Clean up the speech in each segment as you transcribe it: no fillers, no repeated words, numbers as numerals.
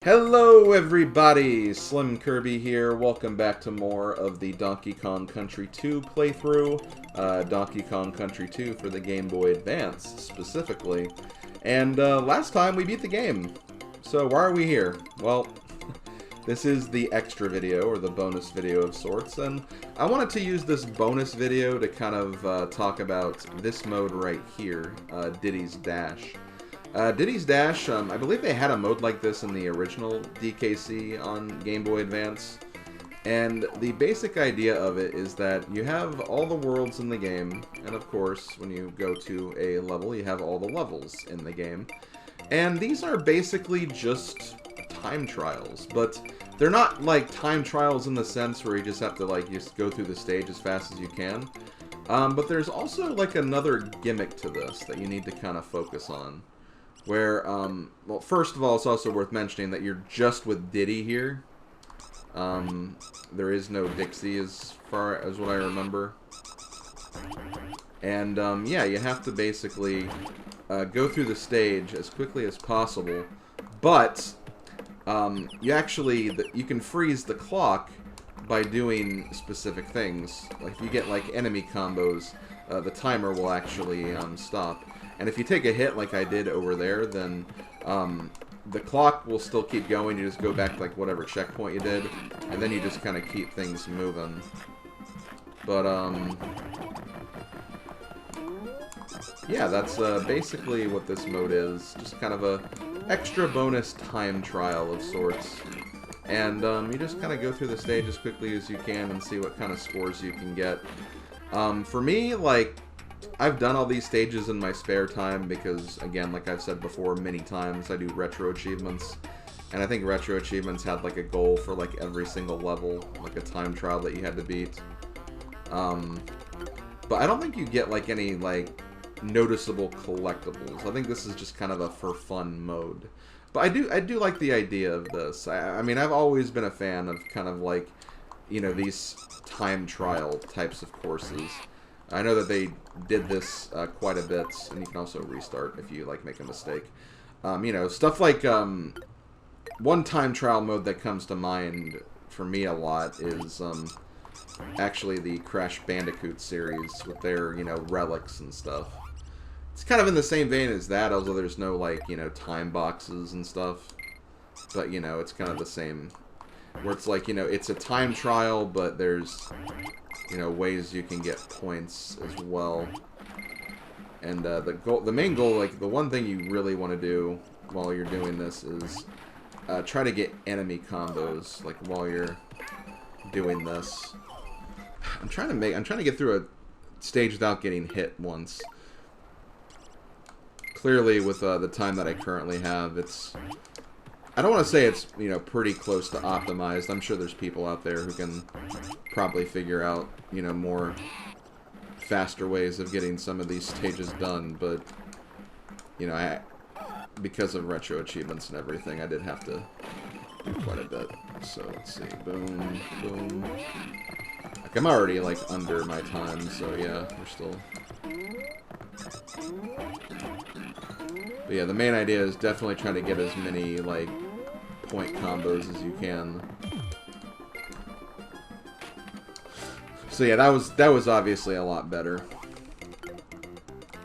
Hello everybody, SlimKirby here. Welcome back to more of the Donkey Kong Country 2 playthrough. Donkey Kong Country 2 for the Game Boy Advance, specifically. And last time we beat the game. So why are we here? Well, this is the extra video, or the bonus video of sorts, and I wanted to use this bonus video to kind of talk about this mode right here, Diddy's Dash. Diddy's Dash, I believe they had a mode like this in the original DKC on Game Boy Advance. And the basic idea of it is that you have all the worlds in the game, and of course, when you go to a level, you have all the levels in the game. And these are basically just time trials, but they're not like time trials in the sense where you just have to like just go through the stage as fast as you can. But there's also like another gimmick to this that you need to kind of focus on. Where, well, first of all, it's also worth mentioning that you're just with Diddy here. There is no Dixie as far as what I remember. And, yeah, you have to basically go through the stage as quickly as possible. But, you can freeze the clock by doing specific things. Like, if you get, like, enemy combos, the timer will actually, stop. And if you take a hit like I did over there, then the clock will still keep going. You just go back to like whatever checkpoint you did, and then you just kind of keep things moving. But yeah, that's basically what this mode is. Just kind of a extra bonus time trial of sorts. And you just kind of go through the stage as quickly as you can and see what kind of scores you can get. For me, like, I've done all these stages in my spare time because, again, like I've said before many times, I do retro achievements. And I think retro achievements had like a goal for like every single level, like a time trial that you had to beat. But I don't think you get like any like noticeable collectibles. I think this is just kind of a for fun mode. But I do like the idea of this. I mean, I've always been a fan of kind of like, you know, these time trial types of courses. I know that they did this quite a bit, and you can also restart if you like make a mistake. You know, stuff like one time trial mode that comes to mind for me a lot is actually the Crash Bandicoot series with their, you know, relics and stuff. It's kind of in the same vein as that, although there's no like, you know, time boxes and stuff. But you know, it's kind of the same, where it's like, you know, it's a time trial, but there's, you know, ways you can get points as well. And the main goal, like the one thing you really want to do while you're doing this is try to get enemy combos, like while you're doing this. I'm trying to get through a stage without getting hit once. Clearly, with the time that I currently have, I don't want to say it's, you know, pretty close to optimized. I'm sure there's people out there who can probably figure out, you know, more faster ways of getting some of these stages done, but, you know, because of retro achievements and everything, I did have to do quite a bit. So, let's see. Boom, boom. Like, I'm already, like, under my time, so yeah, we're still... But yeah, the main idea is definitely trying to get as many, like, point combos as you can. So yeah, that was obviously a lot better.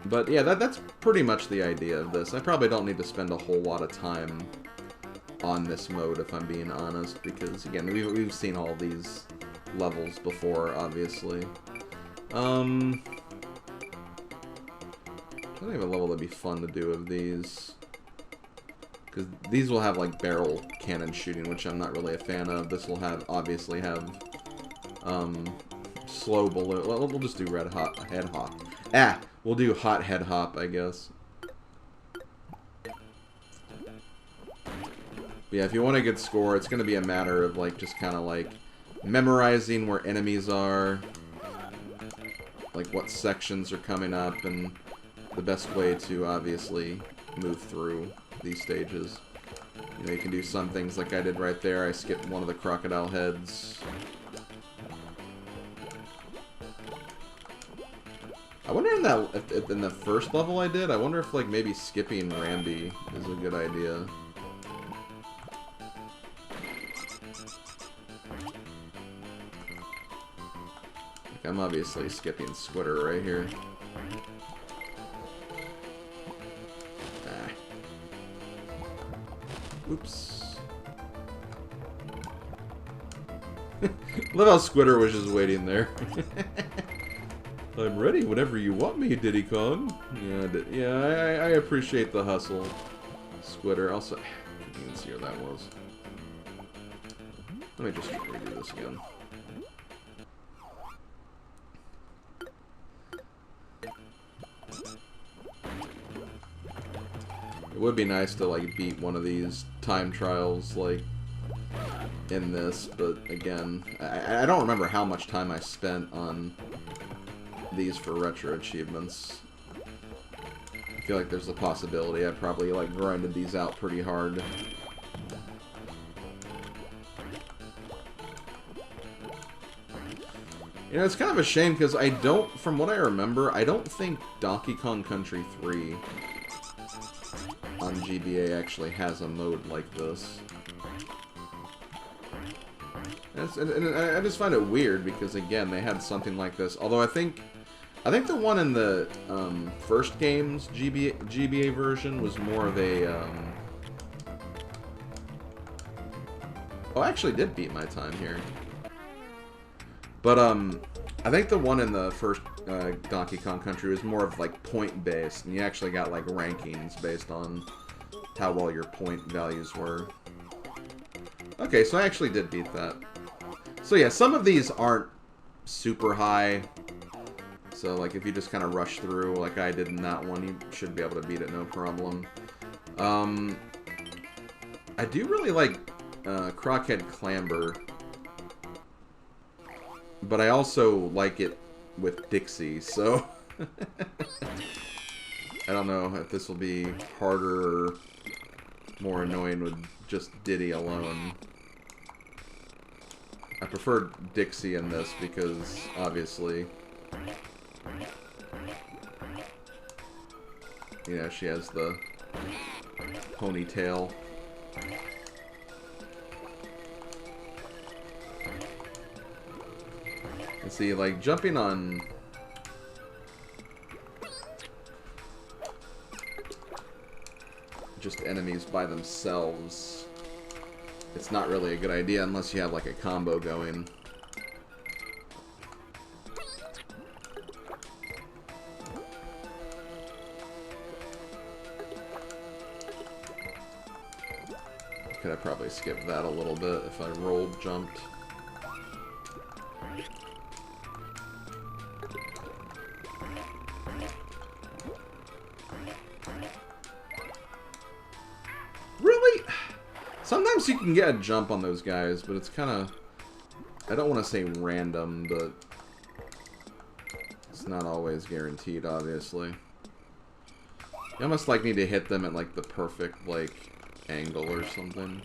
But yeah, that's pretty much the idea of this. I probably don't need to spend a whole lot of time on this mode, if I'm being honest, because again, we've seen all these levels before, obviously. I think I have a level that'd be fun to do of these. Because these will have, like, barrel cannon shooting, which I'm not really a fan of. This will obviously have, slow balloon. Well, we'll just do head hop. Ah! We'll do hot head hop, I guess. But yeah, if you want a good score, it's going to be a matter of, like, just kind of, like, memorizing where enemies are. Like, what sections are coming up, and the best way to obviously move through these stages. You know, you can do some things like I did right there. I skipped one of the crocodile heads. I wonder in the first level I did, I wonder if like maybe skipping Rambi is a good idea. Like, I'm obviously skipping Squitter right here. Ah. Oops. Love how Squitter was just waiting there. I'm ready whenever you want me, Diddy Kong. Yeah, I appreciate the hustle. Squitter, also... You can see where that was. Let me just redo this again. It would be nice to, like, beat one of these time trials, like, in this, but again, I don't remember how much time I spent on these for retro achievements. I feel like there's a possibility I probably, like, grinded these out pretty hard. You know, it's kind of a shame, because I don't, from what I remember, I don't think Donkey Kong Country 3 on GBA actually has a mode like this. And I just find it weird, because, again, they had something like this. Although I think the one in the first game's GBA version was more of a... Oh, I actually did beat my time here. But, I think the one in the first Donkey Kong Country was more of, like, point-based, and you actually got, like, rankings based on how well your point values were. Okay, so I actually did beat that. So yeah, some of these aren't super high, so, like, if you just kind of rush through, like I did in that one, you should be able to beat it no problem. I do really like Crockhead Clamber. But I also like it with Dixie, so... I don't know if this will be harder or more annoying with just Diddy alone. I prefer Dixie in this because, obviously... You know, she has the ponytail. And see, like, jumping on... just enemies by themselves, it's not really a good idea unless you have, like, a combo going. Could I probably skip that a little bit if I rolled, jumped. Really? Sometimes you can get a jump on those guys, but it's kind of... I don't want to say random, but... it's not always guaranteed, obviously. You almost, like, need to hit them at, like, the perfect, like, angle or something.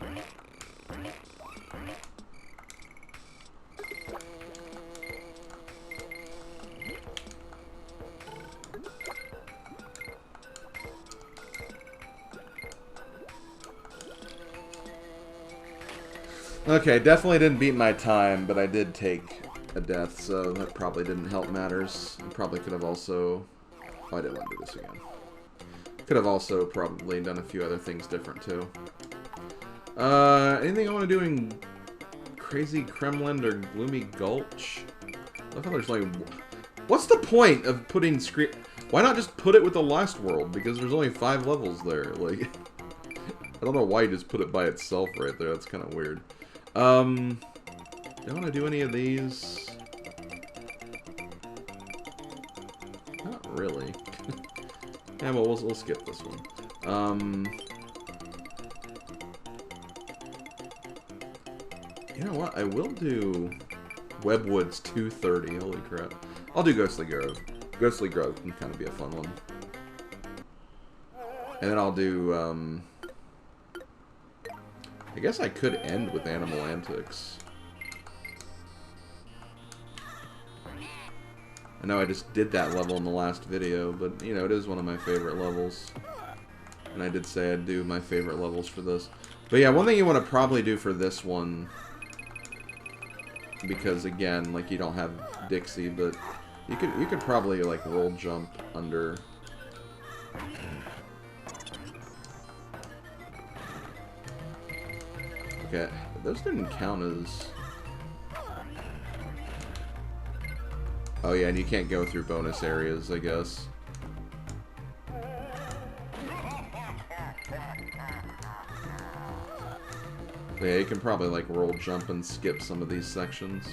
Okay, definitely didn't beat my time, but I did take a death, so that probably didn't help matters. I probably could have also... oh, I didn't want to do this again. Could have also probably done a few other things different, too. Anything I want to do in Crazy Kremlin or Gloomy Gulch? I thought there's like... what's the point of putting screen... why not just put it with the last world? Because there's only 5 levels there, like... I don't know why you just put it by itself right there, that's kind of weird. Do I want to do any of these? Not really. Yeah, well, we'll skip this one. You know what? I will do Webwoods 230. Holy crap. I'll do Ghostly Grove. Ghostly Grove can kind of be a fun one. And then I'll do, I guess I could end with Animal Antics. I know I just did that level in the last video, but, you know, it is one of my favorite levels. And I did say I'd do my favorite levels for this. But yeah, one thing you want to probably do for this one because again, like you don't have Dixie, but you could probably like roll jump under. Okay, those didn't count as. Oh yeah, and you can't go through bonus areas, I guess. Yeah, you can probably like roll jump and skip some of these sections.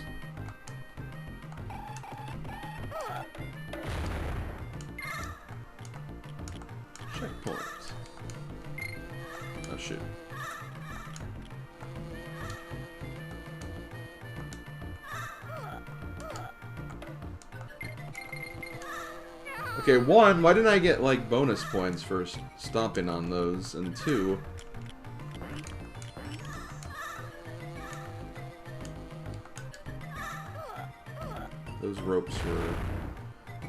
Checkpoints. Oh shoot. Okay, one, why didn't I get, like, bonus points for stomping on those? And two... those ropes were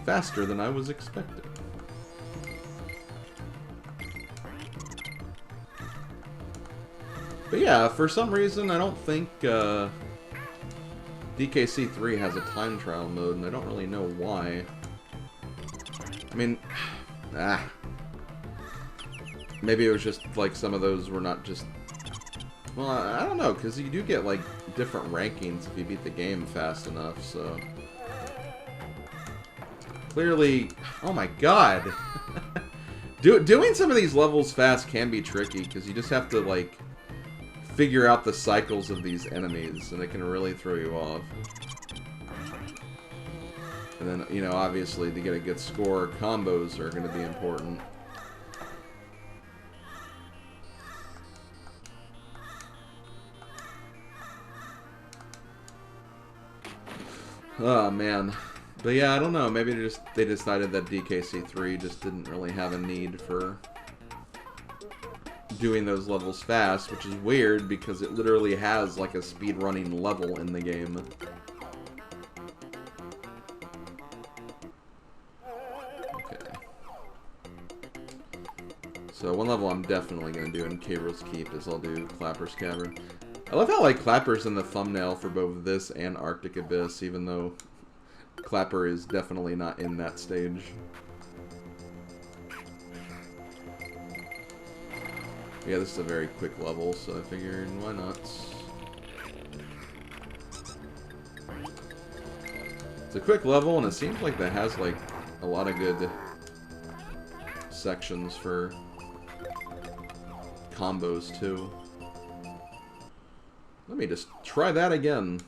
faster than I was expecting. But yeah, for some reason, I don't think, DKC3 has a time trial mode, and I don't really know why. I mean, maybe it was just, like, some of those were not just... Well, I don't know, because you do get, like, different rankings if you beat the game fast enough, so... Clearly... Oh my god! Doing some of these levels fast can be tricky, because you just have to, like, figure out the cycles of these enemies, and it can really throw you off. And then, you know, obviously, to get a good score, combos are going to be important. Oh, man. But yeah, I don't know. Maybe they decided that DKC3 just didn't really have a need for doing those levels fast, which is weird because it literally has, like, a speedrunning level in the game. So one level I'm definitely going to do in Cabril's Keep is I'll do Clapper's Cavern. I love how, like, Clapper's in the thumbnail for both this and Arctic Abyss, even though Clapper is definitely not in that stage. Yeah, this is a very quick level, so I figured, why not? It's a quick level, and it seems like that has, like, a lot of good sections for combos too. Let me just try that again.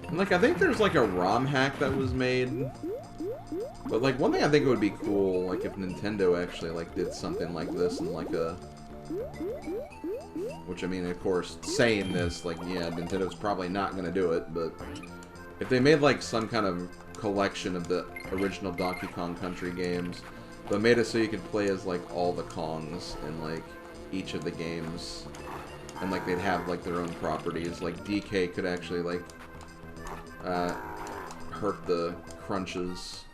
And, like, I think there's, like, a ROM hack that was made. But, like, one thing I think would be cool, like, if Nintendo actually, like, did something like this and, like, a... Which, I mean, of course, saying this, like, yeah, Nintendo's probably not gonna do it, but... If they made, like, some kind of collection of the original Donkey Kong Country games, but made it so you could play as, like, all the Kongs in, like, each of the games. And, like, they'd have, like, their own properties. Like, DK could actually, like... hurt the crunches.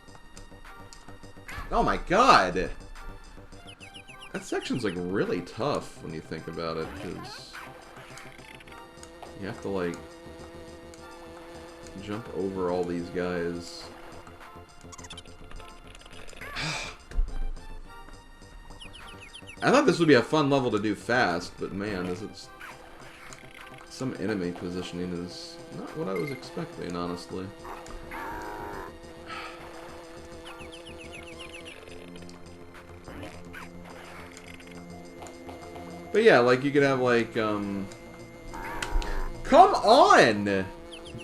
Oh my god! That section's, like, really tough when you think about it, because you have to, like, jump over all these guys. I thought this would be a fun level to do fast, but man, some enemy positioning is not what I was expecting, honestly. But yeah, like, you could have, like, come on!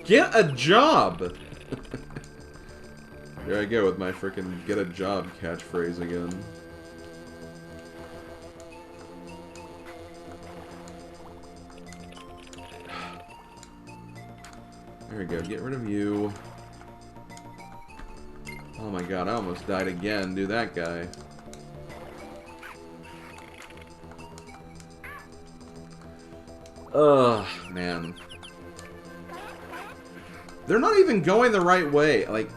Get a job! Here I go with my frickin' get a job catchphrase again. There we go, get rid of you. Oh my god, I almost died again. Do that guy. Ugh, man. They're not even going the right way. Like,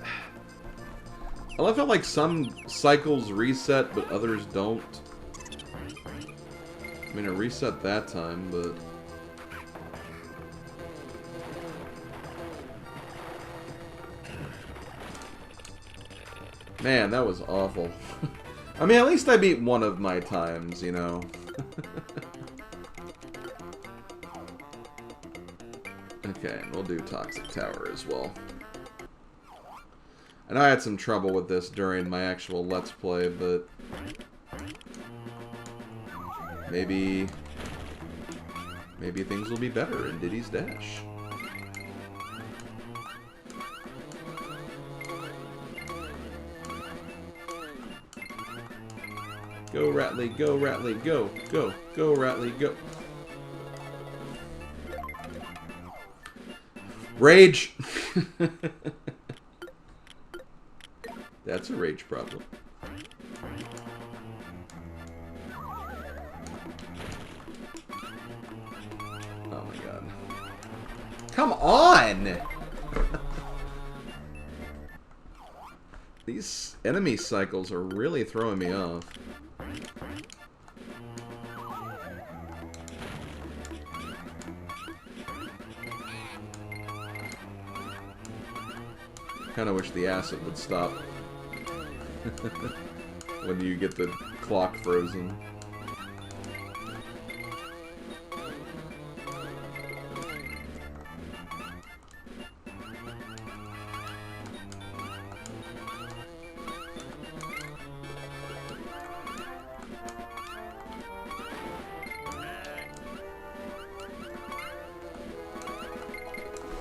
I love how, like, some cycles reset, but others don't. I mean, it reset that time, but... Man, that was awful. I mean, at least I beat one of my times, you know? Okay, we'll do Toxic Tower as well. I know I had some trouble with this during my actual Let's Play, but... Maybe things will be better in Diddy's Dash. Go, Ratley, go, Ratley, go, go, go, Ratley, go. Rage! That's a rage problem. Oh my god. Come on! These enemy cycles are really throwing me off. Kinda wish the acid would stop. When you get the clock frozen.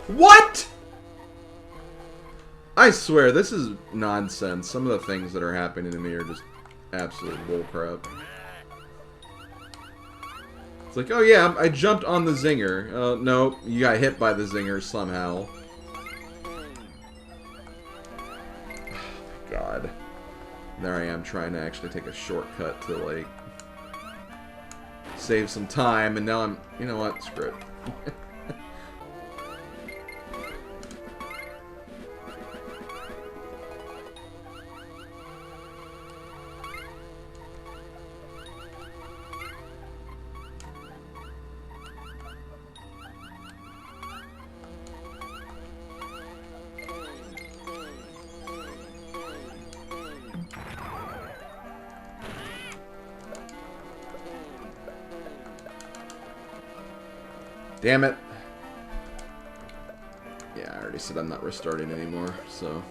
What?! I swear, this is nonsense. Some of the things that are happening to me are just absolute bullcrap. It's like, oh yeah, I jumped on the zinger. No, you got hit by the zinger somehow. God. There I am trying to actually take a shortcut to, like, save some time, and now I'm... You know what? Screw it. Damn it. Yeah, I already said I'm not restarting anymore, so...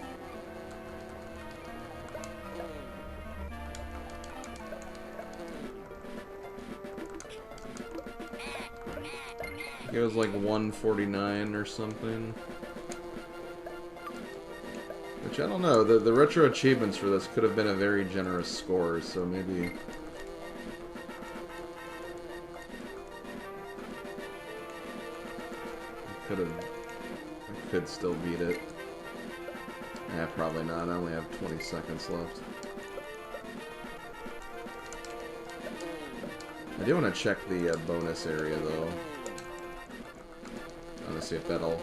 It was like 149 or something. Which, I don't know, the retro achievements for this could have been a very generous score, so maybe... I could still beat it. Yeah, probably not. I only have 20 seconds left. I do want to check the bonus area, though. I want to see if that'll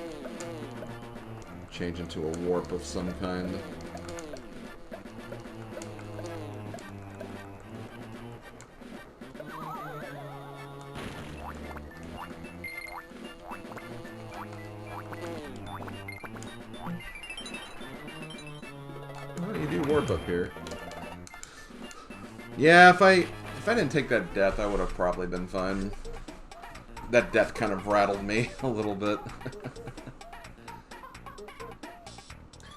change into a warp of some kind. Up here. Yeah, if I didn't take that death, I would have probably been fine. That death kind of rattled me a little bit.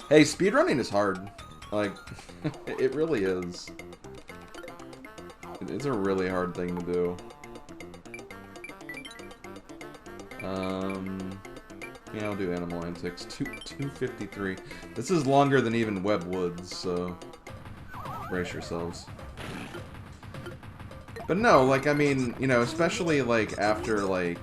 Hey, speedrunning is hard. Like, it really is. It's a really hard thing to do. Yeah, I'll do Animal Antics. 253. This is longer than even Web Woods, so brace yourselves. But no, like, I mean, you know, especially, like, after, like,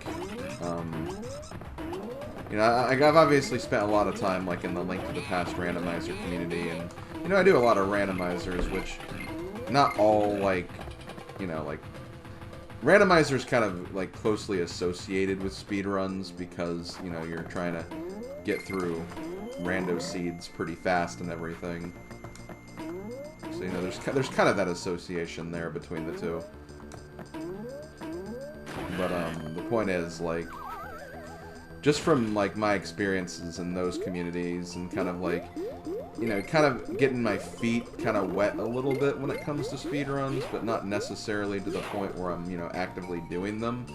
you know, I've obviously spent a lot of time, like, in the Link to the Past randomizer community, and, you know, I do a lot of randomizers, which, not all, like, you know, like, randomizer's kind of like closely associated with speedruns because, you know, you're trying to get through rando seeds pretty fast and everything. So, you know, there's kind of that association there between the two. But the point is, like, just from like my experiences in those communities and kind of like, you know, kind of getting my feet kind of wet a little bit when it comes to speedruns, but not necessarily to the point where I'm, you know, actively doing them.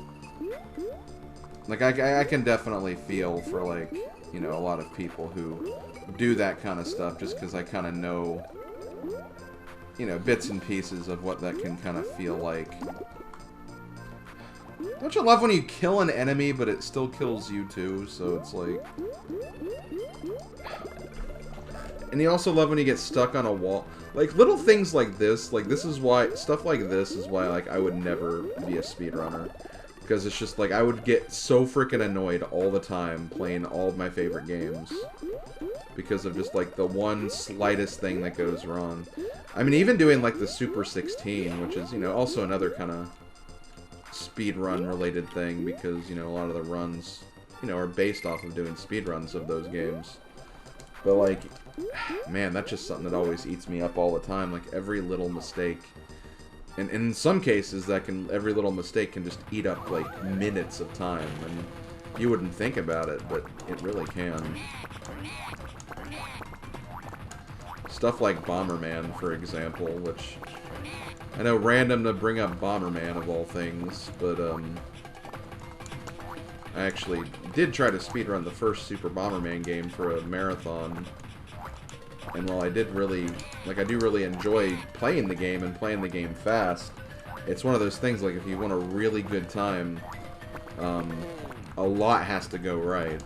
Like, I can definitely feel for, like, you know, a lot of people who do that kind of stuff just because I kind of know, you know, bits and pieces of what that can kind of feel like. Don't you love when you kill an enemy, but it still kills you too, so it's like... And you also love when you get stuck on a wall. Like, little things like this is why, stuff like this is why, like, I would never be a speedrunner. Because it's just, like, I would get so freaking annoyed all the time playing all of my favorite games. Because of just, like, the one slightest thing that goes wrong. I mean, even doing, like, the Super 16, which is, you know, also another kind of speedrun related thing, because, you know, a lot of the runs, you know, are based off of doing speedruns of those games. But, like, man, that's just something that always eats me up all the time. Like, every little mistake. And in some cases, every little mistake can just eat up, like, minutes of time. And you wouldn't think about it, but it really can. Stuff like Bomberman, for example, which... I know, random to bring up Bomberman, of all things, but, I actually did try to speedrun the first Super Bomberman game for a marathon. And while I did really, like, I do really enjoy playing the game and playing the game fast, it's one of those things, like, if you want a really good time, a lot has to go right.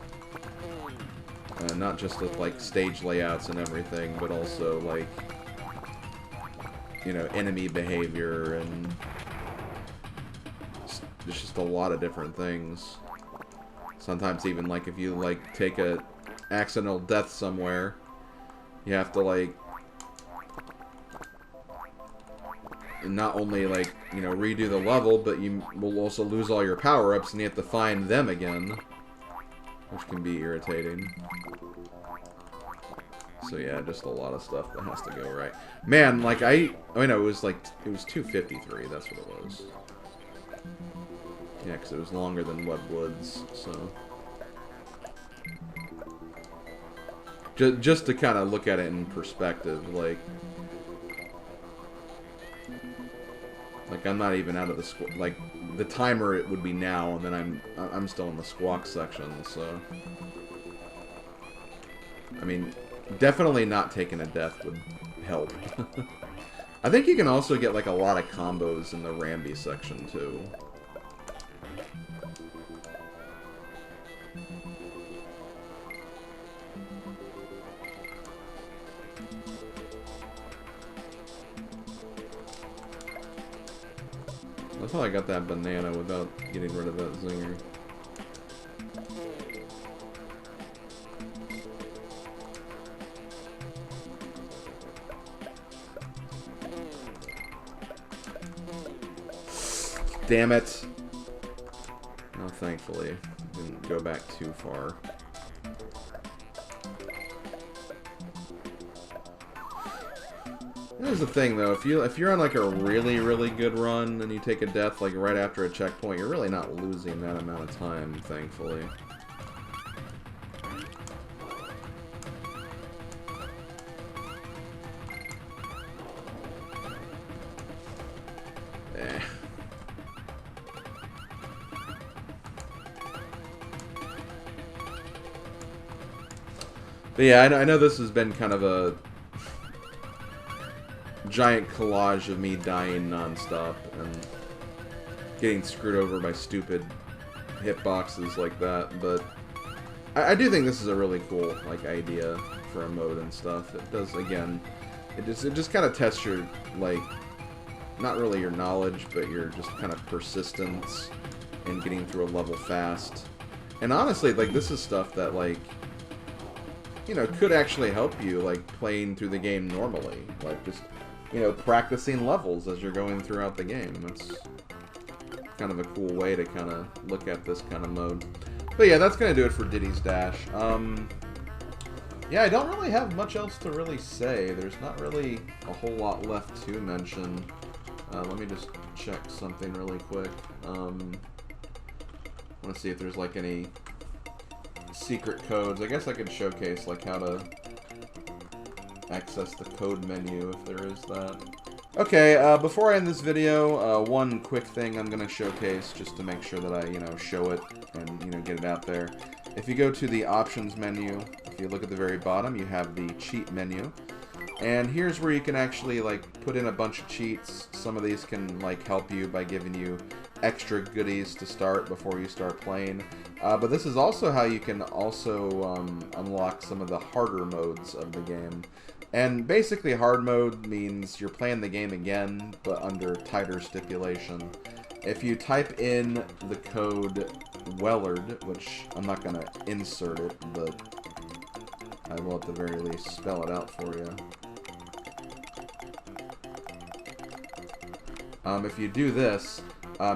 Not just with, like, stage layouts and everything, but also, like, you know, enemy behavior, and there's just a lot of different things. Sometimes even, like, if you, like, take a accidental death somewhere, you have to, like, not only, like, you know, redo the level, but you will also lose all your power-ups, and you have to find them again, which can be irritating. So yeah, just a lot of stuff that has to go right. Man, like, I mean, it was 2:53, that's what it was. Yeah, because it was longer than Wet Woods, so... Just to kind of look at it in perspective, like, I'm not even out of the like, the timer it would be now, and then I'm still in the squawk section, so... I mean, definitely not taking a death would help. I think you can also get, like, a lot of combos in the Ramby section, too. That's how I got that banana without getting rid of that zinger. Damn it. Oh, thankfully, didn't go back too far. Here's the thing, though. If you're on, like, a really, really good run and you take a death, like, right after a checkpoint, you're really not losing that amount of time, thankfully. But yeah, I know this has been kind of a giant collage of me dying non-stop and getting screwed over by stupid hitboxes like that, but I do think this is a really cool, like, idea for a mode and stuff. It does, again, it just kind of tests your, like, not really your knowledge, but your just kind of persistence in getting through a level fast. And honestly, like, this is stuff that, like, you know, could actually help you, like, playing through the game normally. Like, just, you know, practicing levels as you're going throughout the game. That's kind of a cool way to kind of look at this kind of mode. But yeah, that's going to do it for Diddy's Dash. Yeah, I don't really have much else to really say. There's not really a whole lot left to mention. Let me just check something really quick. I want to see if there's like any secret codes. I guess I could showcase like how to access the code menu if there is that. Okay, before I end this video, one quick thing I'm going to showcase just to make sure that I, show it and, get it out there. If you go to the options menu, if you look at the very bottom, you have the cheat menu. And here's where you can actually, like, put in a bunch of cheats. Some of these can, like, help you by giving you extra goodies to start before you start playing. But this is also how you can also unlock some of the harder modes of the game. And basically hard mode means you're playing the game again, but under tighter stipulation. If you type in the code Wellard, which I'm not going to insert it, but I will at the very least spell it out for you. If you do this,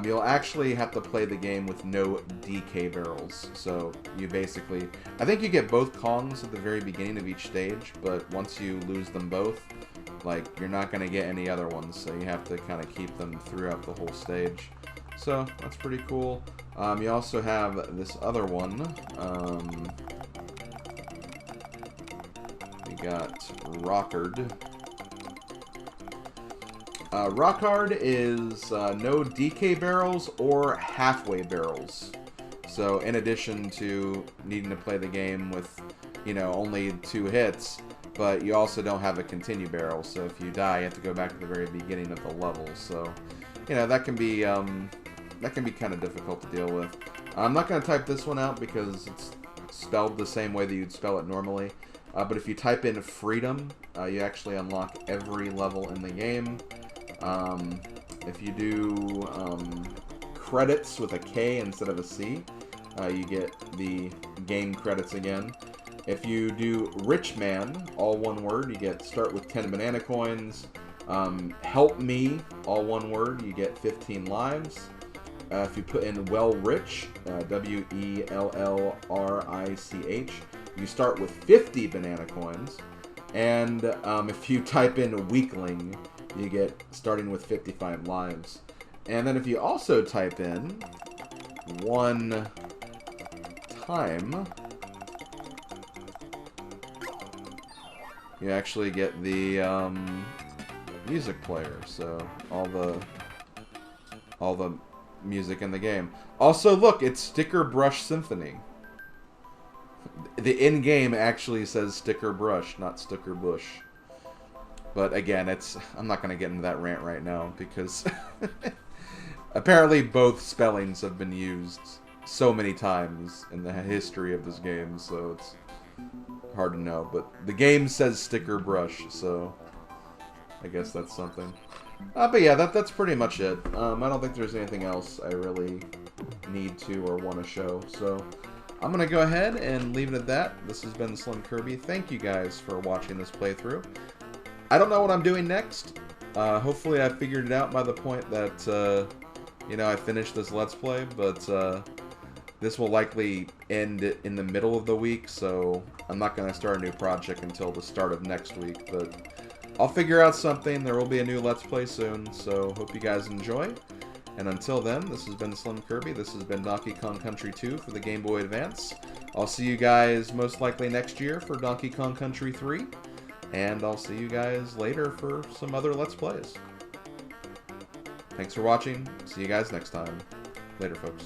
you'll actually have to play the game with no DK barrels. So you basically, I think you get both Kongs at the very beginning of each stage, but once you lose them both, like, you're not going to get any other ones, so you have to kind of keep them throughout the whole stage. So that's pretty cool. You also have this other one. We got Rockard. Rockard is no DK barrels or halfway barrels. So in addition to needing to play the game with, only 2 hits, but you also don't have a continue barrel. So if you die, you have to go back to the very beginning of the level. So, that can be kind of difficult to deal with. I'm not going to type this one out because it's spelled the same way that you'd spell it normally. But if you type in freedom, you actually unlock every level in the game. If you do credits with a K instead of a C, you get the game credits again. If you do rich man, all one word, you get start with 10 banana coins. Help me, all one word, you get 15 lives. If you put in well rich, W-E-L-L-R-I-C-H, you start with 50 banana coins. And if you type in weakling, you get starting with 55 lives. And then if you also type in one time, you actually get the music player. So all the music in the game. Also, look, it's Sticker Brush Symphony. The in-game actually says Sticker Brush, not Sticker Bush. But again, I'm not going to get into that rant right now because apparently both spellings have been used so many times in the history of this game, so it's hard to know. But the game says Sticker Brush, so I guess that's something. But yeah, that's pretty much it. I don't think there's anything else I really need to or want to show. So I'm going to go ahead and leave it at that. This has been SlimKirby. Thank you guys for watching this playthrough. I don't know what I'm doing next. Hopefully I figured it out by the point that, I finished this Let's Play. But this will likely end in the middle of the week. So I'm not going to start a new project until the start of next week. But I'll figure out something. There will be a new Let's Play soon, so hope you guys enjoy. And until then, this has been SlimKirby. This has been Donkey Kong Country 2 for the Game Boy Advance. I'll see you guys most likely next year for Donkey Kong Country 3. And I'll see you guys later for some other Let's Plays. Thanks for watching. See you guys next time. Later, folks.